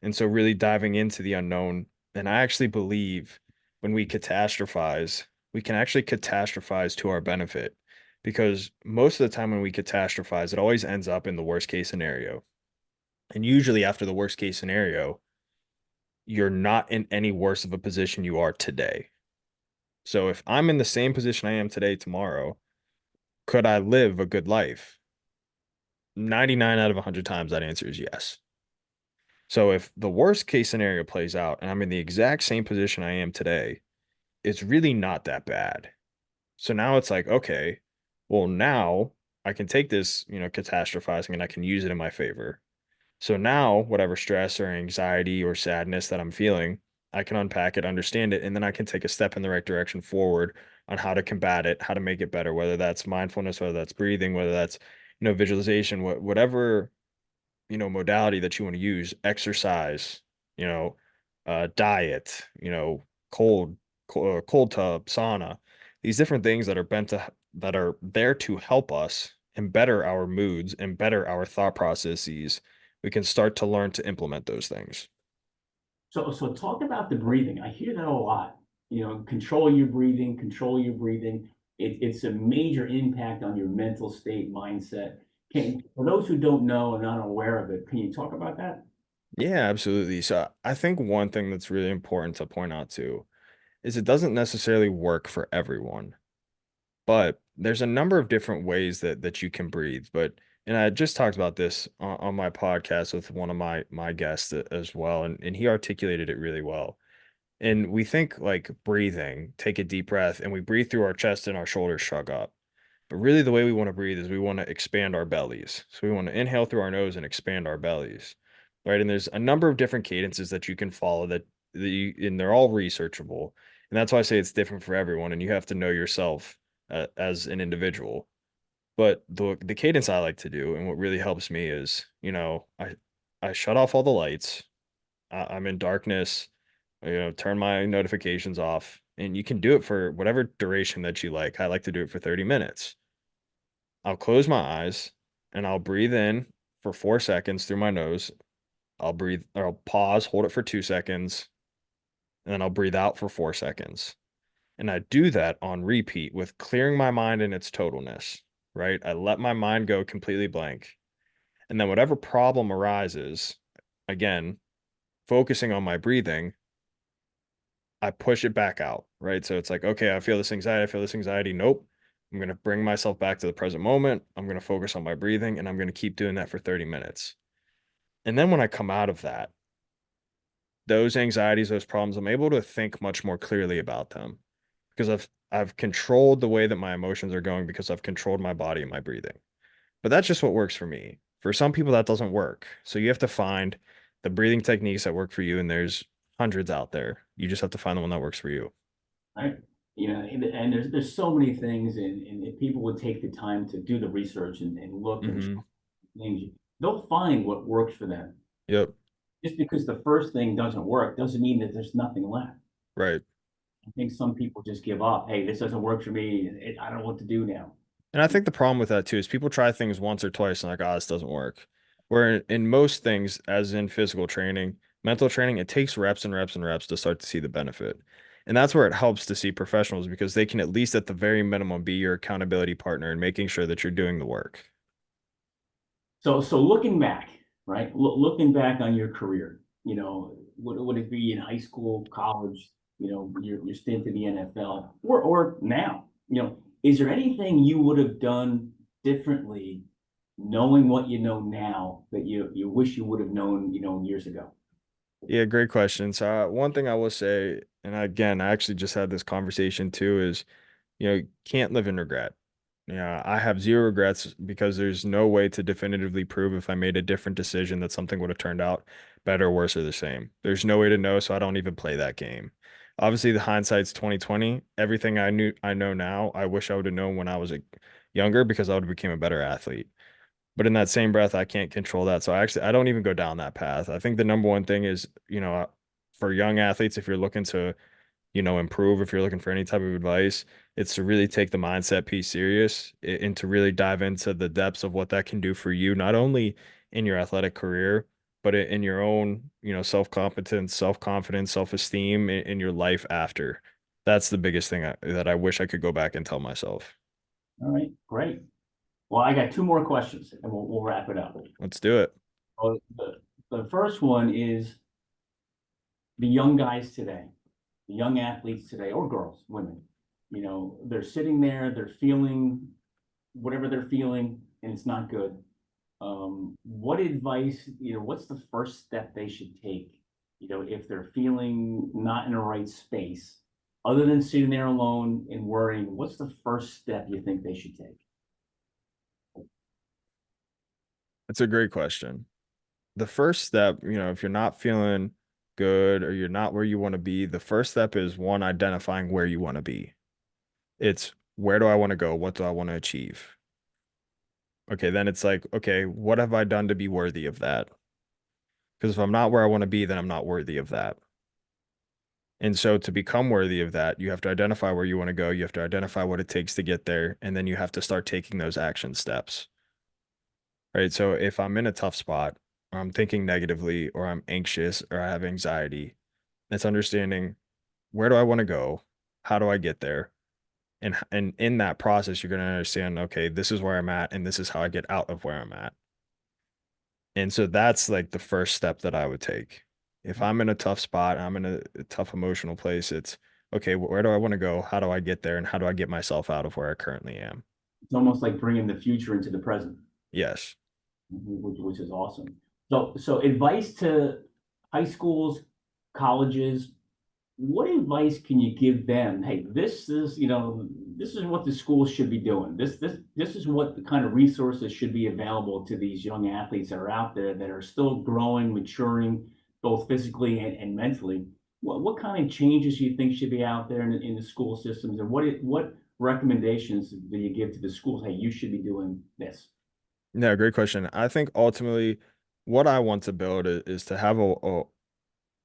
And so really diving into the unknown. And I actually believe when we catastrophize, we can actually catastrophize to our benefit because most of the time when we catastrophize, it always ends up in the worst case scenario. And usually after the worst case scenario, you're not in any worse of a position you are today. So if I'm in the same position I am today tomorrow, could I live a good life? 99 out of 100 times that answer is yes. So if the worst case scenario plays out and I'm in the exact same position I am today, it's really not that bad. So now it's like, okay, well, now I can take this, catastrophizing and I can use it in my favor. So now whatever stress or anxiety or sadness that I'm feeling, I can unpack it, understand it, and then I can take a step in the right direction forward on how to combat it, how to make it better, whether that's mindfulness, whether that's breathing, whether that's, visualization, whatever modality that you want to use, exercise, you know, diet, cold tub, sauna, these different things that are there to help us and better our moods and better our thought processes. We can start to learn to implement those things. So talk about the breathing. I hear that a lot. Control your breathing, control your breathing. It's a major impact on your mental state, mindset. For those who don't know and aren't aware of it, can you talk about that? Yeah, absolutely. So I think one thing that's really important to point out too is it doesn't necessarily work for everyone. But there's a number of different ways that you can breathe. And I just talked about this on my podcast with one of my guests as well, and he articulated it really well. And we think like breathing, take a deep breath, and we breathe through our chest and our shoulders shrug up. But really, the way we want to breathe is we want to expand our bellies. So we want to inhale through our nose and expand our bellies, right? And there's a number of different cadences that you can follow and they're all researchable. And that's why I say it's different for everyone, and you have to know yourself as an individual. But the cadence I like to do, and what really helps me is, I shut off all the lights. I'm in darkness. Turn my notifications off, and you can do it for whatever duration that you like. I like to do it for 30 minutes. I'll close my eyes and I'll breathe in for 4 seconds through my nose. I'll pause, hold it for 2 seconds, and then I'll breathe out for 4 seconds. And I do that on repeat with clearing my mind in its totalness, right? I let my mind go completely blank. And then whatever problem arises, again, focusing on my breathing, I push it back out, right? So it's like, okay, I feel this anxiety. I feel this anxiety. Nope. I'm going to bring myself back to the present moment. I'm going to focus on my breathing and I'm going to keep doing that for 30 minutes. And then when I come out of that, those anxieties, those problems, I'm able to think much more clearly about them because I've controlled the way that my emotions are going because I've controlled my body and my breathing. But that's just what works for me. For some people, that doesn't work. So you have to find the breathing techniques that work for you, and there's hundreds out there. You just have to find the one that works for you. Right? And there's so many things, and if people would take the time to do the research and look and Hmm. things, they'll find what works for them. Yep. Just because the first thing doesn't work doesn't mean that there's nothing left. Right. I think some people just give up. Hey, this doesn't work for me. I don't know what to do now. And I think the problem with that too is people try things once or twice and like, oh, this doesn't work. Where in most things, as in physical training, mental training, it takes reps and reps and reps to start to see the benefit. And that's where it helps to see professionals because they can at least at the very minimum be your accountability partner and making sure that you're doing the work. So looking back, right? Looking back on your career, would it be in high school, college, your stint in the NFL, or now, is there anything you would have done differently, knowing what you know now that you wish you would have known, years ago? Yeah, great question. So one thing I will say, and again, I actually just had this conversation too, is can't live in regret. Yeah, I have zero regrets because there's no way to definitively prove if I made a different decision that something would have turned out better, worse, or the same. There's no way to know, so I don't even play that game. Obviously, the hindsight's 2020. Everything I know now, I wish I would have known when I was younger because I would have became a better athlete. But in that same breath, I can't control that. So I don't even go down that path. I think the number one thing is, for young athletes, if you're looking to improve, if you're looking for any type of advice, it's to really take the mindset piece serious and to really dive into the depths of what that can do for you, not only in your athletic career, but in your own, self-competence, self-confidence, self-esteem in your life after. That's the biggest thing that I wish I could go back and tell myself. All right, great. Well, I got two more questions, and we'll wrap it up. Let's do it. Well, the first one is the young guys today, the young athletes today, or girls, women. They're sitting there, they're feeling whatever they're feeling, and it's not good. What advice, what's the first step they should take, if they're feeling not in the right space, other than sitting there alone and worrying? What's the first step you think they should take? That's a great question. The first step, if you're not feeling good or you're not where you want to be, the first step is one, identifying where you want to be. It's where do I want to go? What do I want to achieve? Okay, then it's like, okay, what have I done to be worthy of that? Because if I'm not where I want to be, then I'm not worthy of that. And so to become worthy of that, you have to identify where you want to go. You have to identify what it takes to get there. And then you have to start taking those action steps. Right. So if I'm in a tough spot, or I'm thinking negatively, or I'm anxious, or I have anxiety, it's understanding where do I want to go? How do I get there? And in that process, you're going to understand, okay, this is where I'm at, and this is how I get out of where I'm at. And so that's like the first step that I would take. If I'm in a tough spot, I'm in a tough emotional place, it's okay, where do I want to go? How do I get there? And how do I get myself out of where I currently am? It's almost like bringing the future into the present, Yes. which is awesome. So advice to high schools, colleges, what advice can you give them? Hey, this is what the schools should be doing. This is what the kind of resources should be available to these young athletes that are out there that are still growing, maturing, both physically and mentally. What kind of changes do you think should be out there in the school systems, and what recommendations do you give to the schools? Hey, you should be doing this. No, great question. I think ultimately what I want to build is to have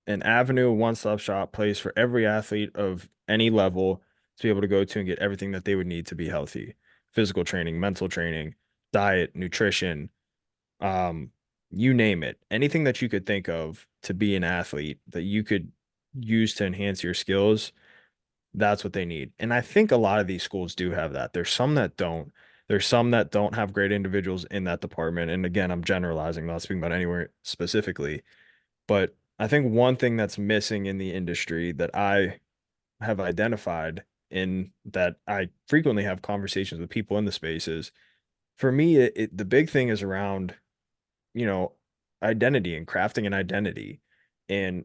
an avenue, one-stop shop place for every athlete of any level to be able to go to and get everything that they would need to be healthy. Physical training, mental training, diet, nutrition, um, you name it. Anything that you could think of to be an athlete that you could use to enhance your skills, that's what they need. And I think a lot of these schools do have that. There's some that don't. There's some that don't have great individuals in that department. And again, I'm generalizing, not speaking about anywhere specifically. But I think one thing that's missing in the industry that I have identified in that I frequently have conversations with people in the spaces. For me, the big thing is around, you know, identity and crafting an identity. And,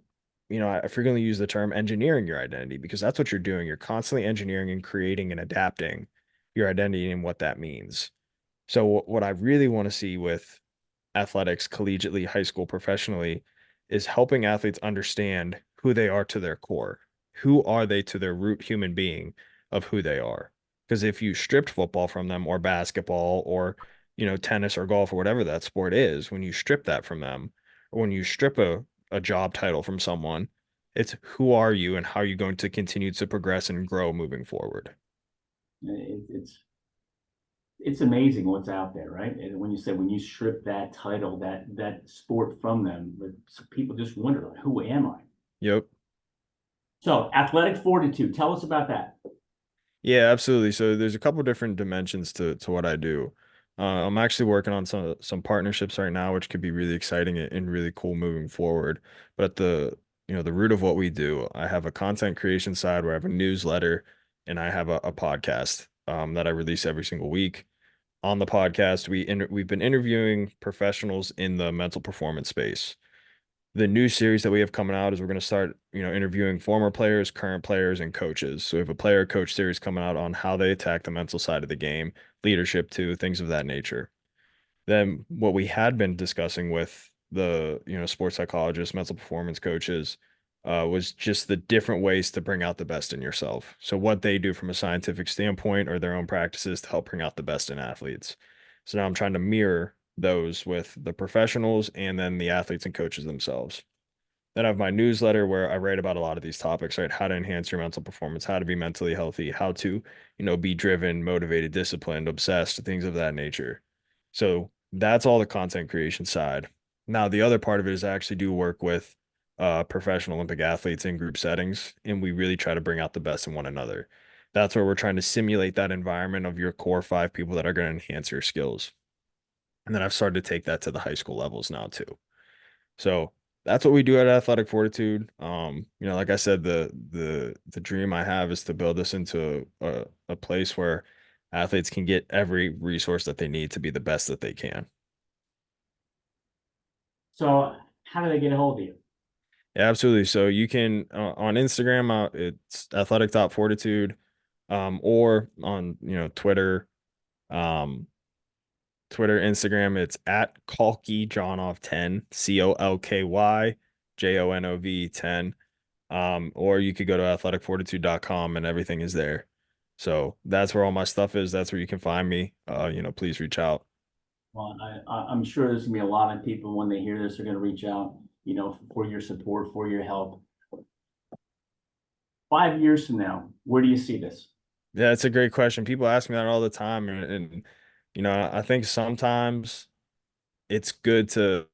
I frequently use the term engineering your identity because that's what you're doing. You're constantly engineering and creating and adapting your identity and what that means. So what I really want to see with athletics, collegiately, high school, professionally, is helping athletes understand who they are to their core. Who are they to their root human being of who they are? Because if you stripped football from them or basketball or, tennis or golf or whatever that sport is, when you strip that from them, or when you strip a job title from someone, it's who are you and how are you going to continue to progress and grow moving forward? It's amazing what's out there, right? And when you say when you strip that title, that sport from them, people just wonder, like, who am I? Yep. So athletic fortitude, tell us about that. Yeah, absolutely. So there's a couple different dimensions to what I do. I'm actually working on some partnerships right now, which could be really exciting and really cool moving forward. But at the root of what we do, I have a content creation side where I have a newsletter and I have a podcast that I release every single week. On the podcast, we've been interviewing professionals in the mental performance space. The new series that we have coming out is we're going to start, interviewing former players, current players, and coaches. So we have a player coach series coming out on how they attack the mental side of the game, leadership too, things of that nature. Then what we had been discussing with the, sports psychologists, mental performance coaches, was just the different ways to bring out the best in yourself. So what they do from a scientific standpoint or their own practices to help bring out the best in athletes. So now I'm trying to mirror those with the professionals and then the athletes and coaches themselves. Then I have my newsletter where I write about a lot of these topics, right? How to enhance your mental performance, how to be mentally healthy, how to, be driven, motivated, disciplined, obsessed, things of that nature. So that's all the content creation side. Now, the other part of it is I actually do work with professional Olympic athletes in group settings, and we really try to bring out the best in one another. That's where we're trying to simulate that environment of your core five people that are going to enhance your skills. And then I've started to take that to the high school levels now too. So that's what we do at Athletic Fortitude. Like I said, the dream I have is to build this into a place where athletes can get every resource that they need to be the best that they can. So how do they get a hold of you? Yeah, absolutely. So you can on Instagram, it's athletic.fortitude, or on um, Twitter, Instagram, it's at Colky Jonov 10, COLKY JONOV 10. Or you could go to athleticfortitude.com and everything is there. So that's where all my stuff is. That's where you can find me. Please reach out. Well, I'm sure there's gonna be a lot of people when they hear this are gonna reach out, for your support, for your help. 5 years from now, where do you see this? Yeah, it's a great question. People ask me that all the time, and I think sometimes it's good to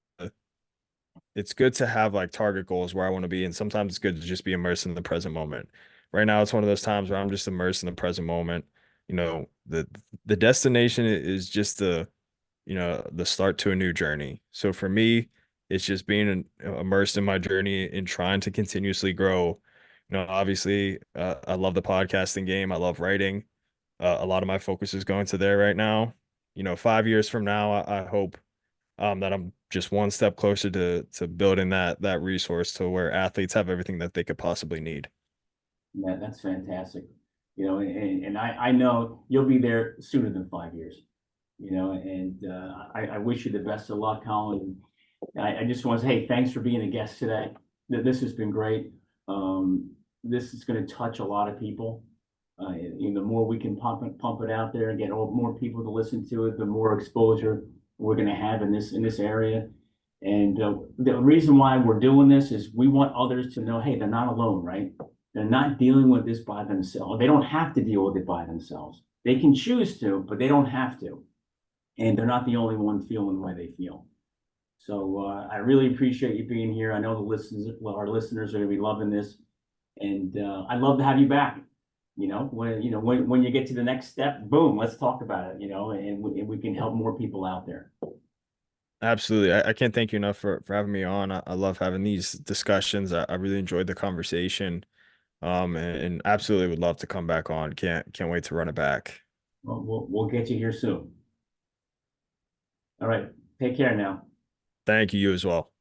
have like target goals where I want to be, and sometimes it's good to just be immersed in the present moment. Right now, it's one of those times where I'm just immersed in the present moment. The destination is just the start to a new journey. So for me, it's just being immersed in my journey and trying to continuously grow. Obviously, I love the podcasting game. I love writing. A lot of my focus is going to there right now. 5 years from now, I hope that I'm just one step closer to building that resource to where athletes have everything that they could possibly need. Yeah, that's fantastic. And I know you'll be there sooner than 5 years, and I wish you the best of luck, Colin. I just want to say, hey, thanks for being a guest today. This has been great. This is going to touch a lot of people. The more we can pump it out there and get more people to listen to it, the more exposure we're going to have in this area. And the reason why we're doing this is we want others to know, hey, they're not alone, right? They're not dealing with this by themselves. They don't have to deal with it by themselves. They can choose to, but they don't have to. And they're not the only one feeling the way they feel. So I really appreciate you being here. I know our listeners are going to be loving this, and I'd love to have you back. When you get to the next step, boom, let's talk about it. And we can help more people out there. Absolutely. I can't thank you enough for having me on. I love having these discussions. I really enjoyed the conversation. And absolutely would love to come back on. Can't wait to run it back. Well, we'll get you here soon. All right, take care now. Thank you as well.